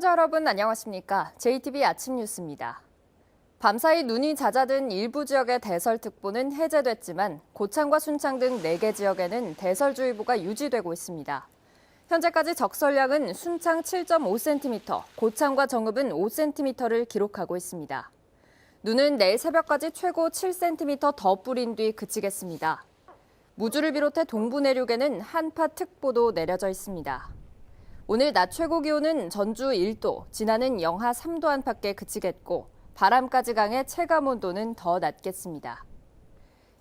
시청자 여러분 안녕하십니까? JTB 아침 뉴스입니다. 밤사이 눈이 잦아든 일부 지역의 대설특보는 해제됐지만 고창과 순창 등 4개 지역에는 대설주의보가 유지되고 있습니다. 현재까지 적설량은 순창 7.5cm, 고창과 정읍은 5cm를 기록하고 있습니다. 눈은 내일 새벽까지 최고 7cm 더 뿌린 뒤 그치겠습니다. 무주를 비롯해 동부 내륙에는 한파특보도 내려져 있습니다. 오늘 낮 최고 기온은 전주 1도, 진안은 영하 3도 안팎에 그치겠고 바람까지 강해 체감온도는 더 낮겠습니다.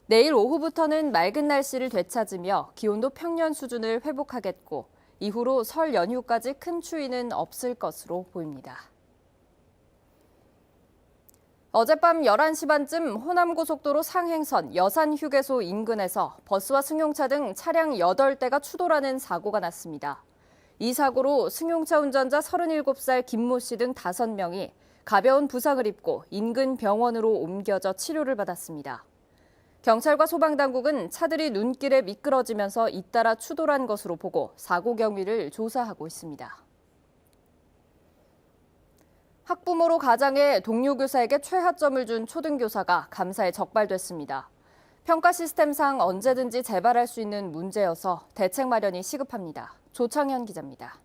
내일 오후부터는 맑은 날씨를 되찾으며 기온도 평년 수준을 회복하겠고 이후로 설 연휴까지 큰 추위는 없을 것으로 보입니다. 어젯밤 11시 반쯤 호남고속도로 상행선 여산휴게소 인근에서 버스와 승용차 등 차량 8대가 추돌하는 사고가 났습니다. 이 사고로 승용차 운전자 37살 김모 씨 등 5명이 가벼운 부상을 입고 인근 병원으로 옮겨져 치료를 받았습니다. 경찰과 소방당국은 차들이 눈길에 미끄러지면서 잇따라 추돌한 것으로 보고 사고 경위를 조사하고 있습니다. 학부모로 가장해 동료 교사에게 최하점을 준 초등교사가 감사에 적발됐습니다. 평가 시스템상 언제든지 재발할 수 있는 문제여서 대책 마련이 시급합니다. 조창현 기자입니다.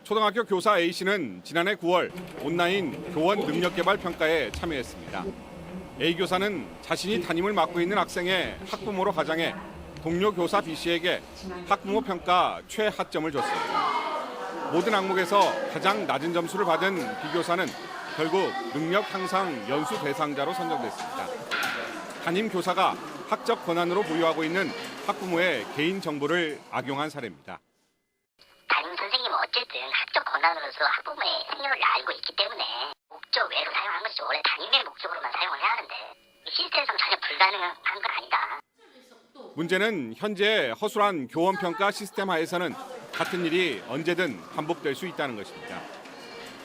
초등학교 교사 A씨는 지난해 9월 온라인 교원 능력개발 평가에 참여했습니다. A 교사는 자신이 담임을 맡고 있는 학생의 학부모로 가장해 동료 교사 B씨에게 학부모 평가 최하점을 줬습니다. 모든 항목에서 가장 낮은 점수를 받은 B 교사는 결국 능력 향상 연수 대상자로 선정됐습니다. 담임 교사가 학적 권한으로 보유하고 있는 학부모의 개인 정보를 악용한 사례입니다. 담임 선생님은 어쨌든 학적 권한으로서 학부모의 생년을 알고 있기 때문에 목적 외로 사용한 것이죠. 원래 담임의 목적으로만 사용을 해야 하는데 시스템상 전혀 불가능한 건 아니다. 문제는 현재 허술한 교원평가 시스템 하에서는 같은 일이 언제든 반복될 수 있다는 것입니다.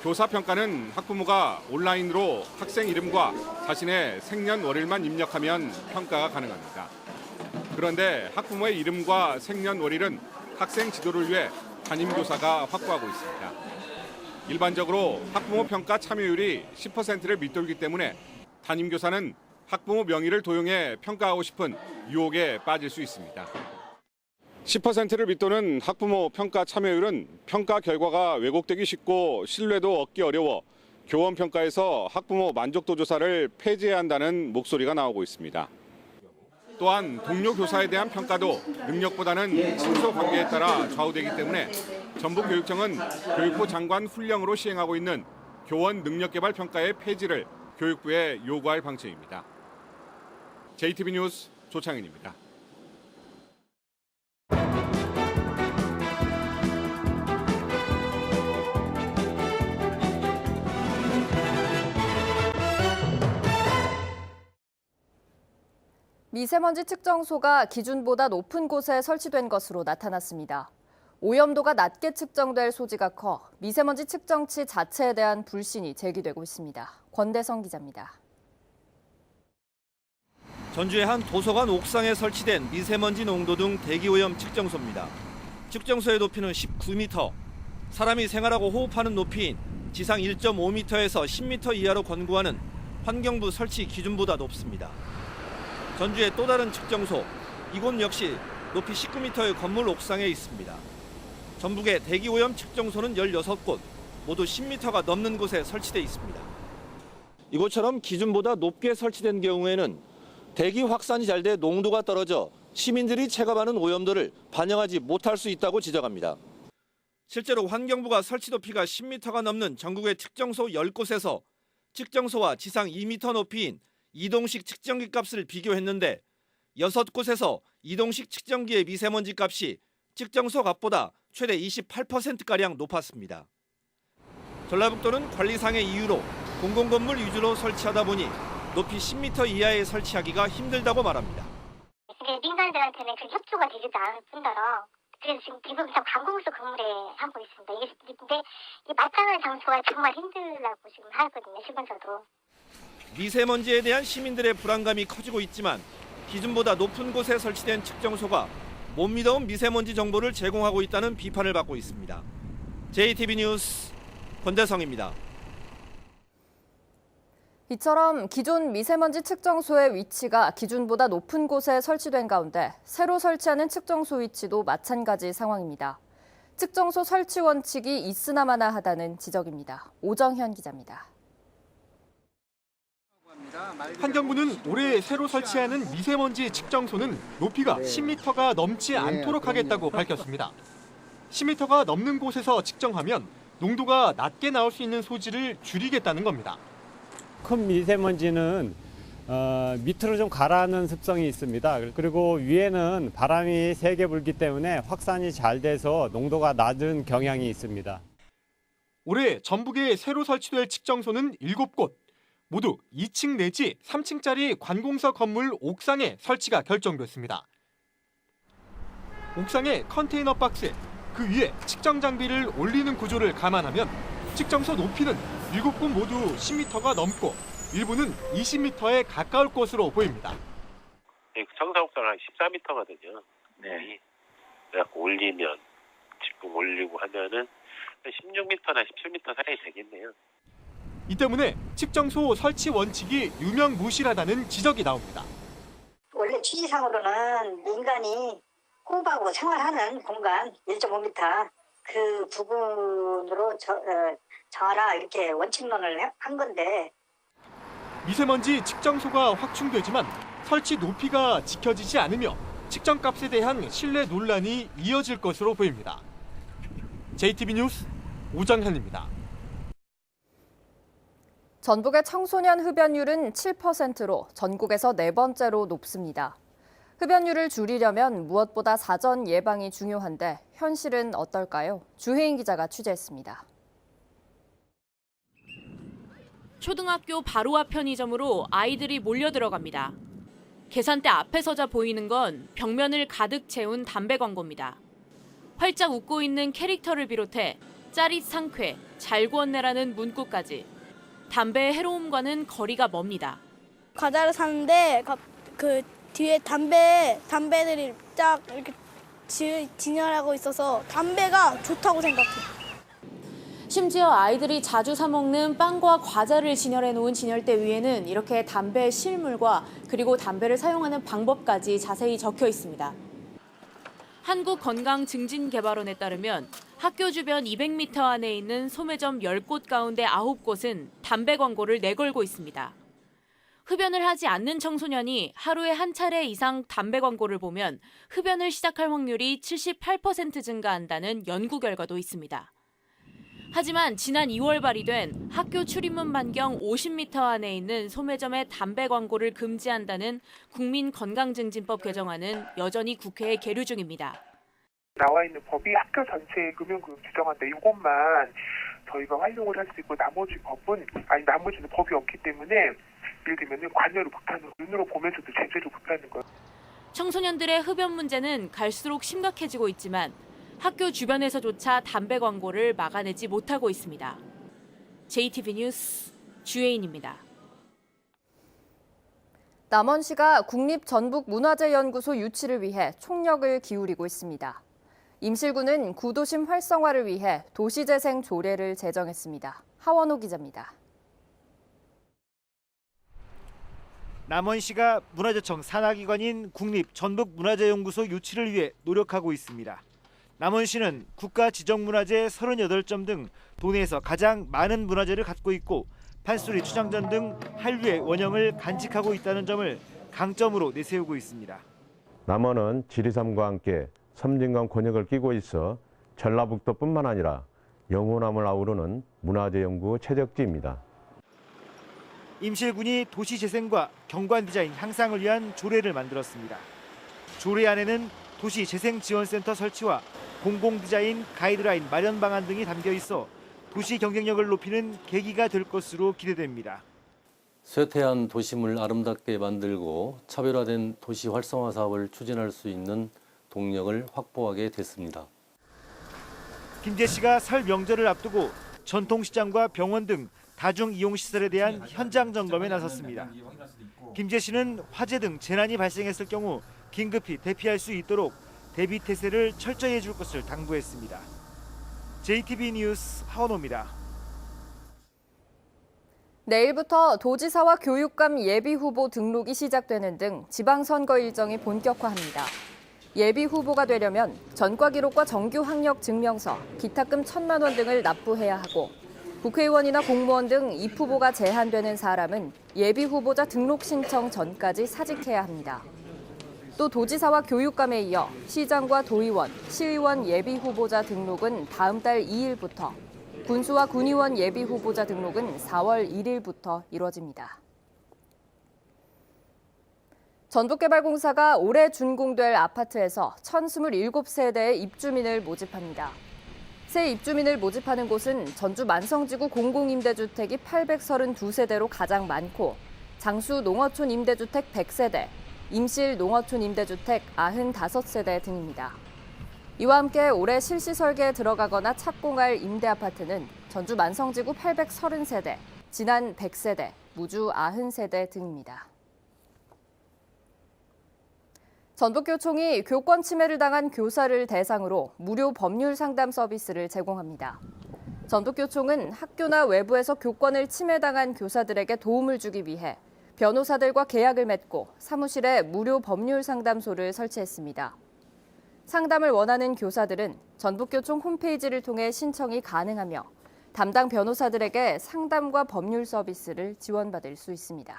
교사평가는 학부모가 온라인으로 학생 이름과 자신의 생년월일만 입력하면 평가가 가능합니다. 그런데 학부모의 이름과 생년월일은 학생 지도를 위해 담임교사가 확보하고 있습니다. 일반적으로 학부모 평가 참여율이 10%를 밑돌기 때문에 담임교사는 학부모 명의를 도용해 평가하고 싶은 유혹에 빠질 수 있습니다. 10%를 밑도는 학부모 평가 참여율은 평가 결과가 왜곡되기 쉽고 신뢰도 얻기 어려워 교원 평가에서 학부모 만족도 조사를 폐지해야 한다는 목소리가 나오고 있습니다. 또한 동료 교사에 대한 평가도 능력보다는 친소 관계에 따라 좌우되기 때문에 전북교육청은 교육부 장관 훈령으로 시행하고 있는 교원 능력개발 평가의 폐지를 교육부에 요구할 방침입니다. JTB 뉴스 조창현입니다. 미세먼지 측정소가 기준보다 높은 곳에 설치된 것으로 나타났습니다. 오염도가 낮게 측정될 소지가 커 미세먼지 측정치 자체에 대한 불신이 제기되고 있습니다. 권대성 기자입니다. 전주의 한 도서관 옥상에 설치된 미세먼지 농도 등 대기오염 측정소입니다. 측정소의 높이는 19m, 사람이 생활하고 호흡하는 높이인 지상 1.5m에서 10m 이하로 권고하는 환경부 설치 기준보다 높습니다. 전주의 또 다른 측정소, 이곳 역시 높이 19m의 건물 옥상에 있습니다. 전북의 대기오염 측정소는 16곳, 모두 10m가 넘는 곳에 설치돼 있습니다. 이곳처럼 기준보다 높게 설치된 경우에는 대기 확산이 잘 돼 농도가 떨어져 시민들이 체감하는 오염도를 반영하지 못할 수 있다고 지적합니다. 실제로 환경부가 설치 높이가 10m가 넘는 전국의 측정소 10곳에서 측정소와 지상 2m 높이인 이동식 측정기 값을 비교했는데 6곳에서 이동식 측정기의 미세먼지 값이 측정소 값보다 최대 28%가량 높았습니다. 전라북도는 관리상의 이유로 공공건물 위주로 설치하다 보니 높이 10m 이하에 설치하기가 힘들다고 말합니다. 민간들한테는 그 협조가 되지도 않을 뿐더러 그래서 지금 대부분 다 관공서 건물에 하고 있습니다. 근데 이 마땅한 장소가 정말 힘들다고 지금 하거든요, 시군서도. 미세먼지에 대한 시민들의 불안감이 커지고 있지만 기준보다 높은 곳에 설치된 측정소가 못 믿어온 미세먼지 정보를 제공하고 있다는 비판을 받고 있습니다. JTB 뉴스 권대성입니다. 이처럼 기존 미세먼지 측정소의 위치가 기준보다 높은 곳에 설치된 가운데 새로 설치하는 측정소 위치도 마찬가지 상황입니다. 측정소 설치 원칙이 있으나마나 하다는 지적입니다. 오정현 기자입니다. 환경부는 올해 새로 설치하는 미세먼지 측정소는 높이가 10m가 넘지 않도록 하겠다고 밝혔습니다. 10m가 넘는 곳에서 측정하면 농도가 낮게 나올 수 있는 소지를 줄이겠다는 겁니다. 큰 미세먼지는 밑으로 좀 가라앉는 습성이 있습니다. 그리고 위에는 바람이 세게 불기 때문에 확산이 잘 돼서 농도가 낮은 경향이 있습니다. 올해 전북에 새로 설치될 측정소는 7곳, 모두 2층 내지 3층짜리 관공서 건물 옥상에 설치가 결정됐습니다. 옥상의 컨테이너 박스에 그 위에 측정 장비를 올리는 구조를 감안하면 측정소 높이는 7곳 모두 10m가 넘고 일부는 20m에 가까울 것으로 보입니다. 청사옥상은 한 14m거든요. 네. 그래갖고 올리면 지금 올리고 하면은 16m나 17m 사이 되겠네요. 이 때문에 측정소 설치 원칙이 유명무실하다는 지적이 나옵니다. 원래 취지상으로는 인간이 호흡하고 생활하는 공간 1.5m 그 부분으로 정하라 이렇게 원칙론을 한 건데 미세먼지 측정소가 확충되지만 설치 높이가 지켜지지 않으며 측정값에 대한 신뢰 논란이 이어질 것으로 보입니다. JTB 뉴스 오정현입니다. 전북의 청소년 흡연율은 7%로 전국에서 4번째로 높습니다. 흡연율을 줄이려면 무엇보다 사전 예방이 중요한데 현실은 어떨까요? 주혜인 기자가 취재했습니다. 초등학교 바로 앞 편의점으로 아이들이 몰려 들어갑니다. 계산대 앞에 서자 보이는 건 벽면을 가득 채운 담배 광고입니다. 활짝 웃고 있는 캐릭터를 비롯해 짜릿 상쾌, 잘 구웠네라는 문구까지 담배의 해로움과는 거리가 멉니다. 과자를 샀는데 그 뒤에 담배들이 쫙 이렇게 진열하고 있어서 담배가 좋다고 생각해요. 심지어 아이들이 자주 사 먹는 빵과 과자를 진열해 놓은 진열대 위에는 이렇게 담배 실물과 그리고 담배를 사용하는 방법까지 자세히 적혀 있습니다. 한국건강증진개발원에 따르면 학교 주변 200m 안에 있는 소매점 10곳 가운데 9곳은 담배 광고를 내걸고 있습니다. 흡연을 하지 않는 청소년이 하루에 한 차례 이상 담배 광고를 보면 흡연을 시작할 확률이 78% 증가한다는 연구 결과도 있습니다. 하지만 지난 2월 발의된 학교 출입문 반경 50m 안에 있는 소매점의 담배 광고를 금지한다는 국민건강증진법 개정안은 여전히 국회에 계류 중입니다. 나와 있는 법이 학교 전체의 금연구역 규정한데 이것만 저희가 활용을 할 수 있고 나머지는 법이 없기 때문에 예를 들면 관여를 못하는 눈으로 보면서도 제재를 못하는 거예요. 청소년들의 흡연 문제는 갈수록 심각해지고 있지만 학교 주변에서조차 담배 광고를 막아내지 못하고 있습니다. JTB 뉴스 주혜인입니다. 남원시가 국립전북문화재연구소 유치를 위해 총력을 기울이고 있습니다. 임실구는 구도심 활성화를 위해 도시재생 조례를 제정했습니다. 하원호 기자입니다. 남원시가 문화재청 산하기관인 국립전북문화재연구소 유치를 위해 노력하고 있습니다. 남원시는 국가지정문화재 38점 등 도내에서 가장 많은 문화재를 갖고 있고 판소리, 추장전 등 한류의 원형을 간직하고 있다는 점을 강점으로 내세우고 있습니다. 남원은 지리산과 함께 섬진강 권역을 끼고 있어 전라북도뿐만 아니라 영호남을 아우르는 문화재 연구 최적지입니다. 임실군이 도시재생과 경관디자인 향상을 위한 조례를 만들었습니다. 조례 안에는 도시재생지원센터 설치와 공공디자인 가이드라인 마련 방안 등이 담겨 있어 도시 경쟁력을 높이는 계기가 될 것으로 기대됩니다. 쇠퇴한 도심을 아름답게 만들고 차별화된 도시 활성화 사업을 추진할 수 있는 동력을 확보하게 됐습니다. 김재 씨가 설 명절을 앞두고 전통시장과 병원 등 다중이용시설에 대한 현장 점검에 나섰습니다. 김재 씨는 화재 등 재난이 발생했을 경우 긴급히 대피할 수 있도록 대비 태세를 철저히 해줄 것을 당부했습니다. JTB 뉴스 하원호입니다. 내일부터 도지사와 교육감 예비후보 등록이 시작되는 등 지방선거 일정이 본격화합니다. 예비후보가 되려면 전과 기록과 정규 학력 증명서, 기탁금 1,000만 원 등을 납부해야 하고 국회의원이나 공무원 등 입후보가 제한되는 사람은 예비후보자 등록 신청 전까지 사직해야 합니다. 또 도지사와 교육감에 이어 시장과 도의원, 시의원 예비후보자 등록은 다음 달 2일부터, 군수와 군의원 예비후보자 등록은 4월 1일부터 이뤄집니다. 전북개발공사가 올해 준공될 아파트에서 1,027세대의 입주민을 모집합니다. 새 입주민을 모집하는 곳은 전주 만성지구 공공임대주택이 832세대로 가장 많고 장수 농어촌 임대주택 100세대, 임실 농어촌 임대주택 95세대 등입니다. 이와 함께 올해 실시 설계에 들어가거나 착공할 임대아파트는 전주 만성지구 830세대, 진안 100세대, 무주 90세대 등입니다. 전북교총이 교권 침해를 당한 교사를 대상으로 무료 법률 상담 서비스를 제공합니다. 전북교총은 학교나 외부에서 교권을 침해당한 교사들에게 도움을 주기 위해 변호사들과 계약을 맺고 사무실에 무료 법률 상담소를 설치했습니다. 상담을 원하는 교사들은 전북교총 홈페이지를 통해 신청이 가능하며 담당 변호사들에게 상담과 법률 서비스를 지원받을 수 있습니다.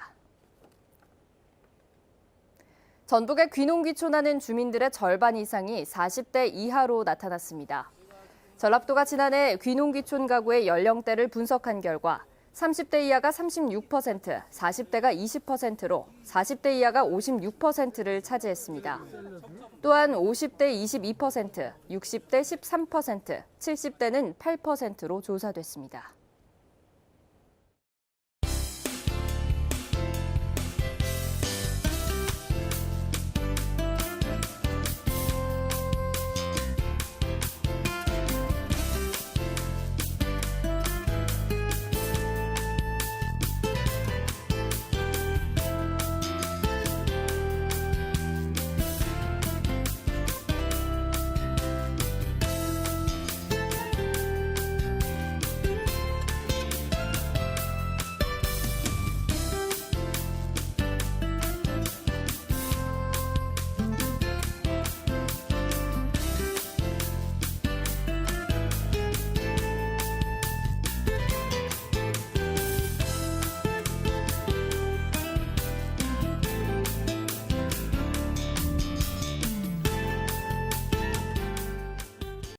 전북에 귀농귀촌하는 주민들의 절반 이상이 40대 이하로 나타났습니다. 전라북도가 지난해 귀농귀촌 가구의 연령대를 분석한 결과 30대 이하가 36%, 40대가 20%로 40대 이하가 56%를 차지했습니다. 또한 50대 22%, 60대 13%, 70대는 8%로 조사됐습니다.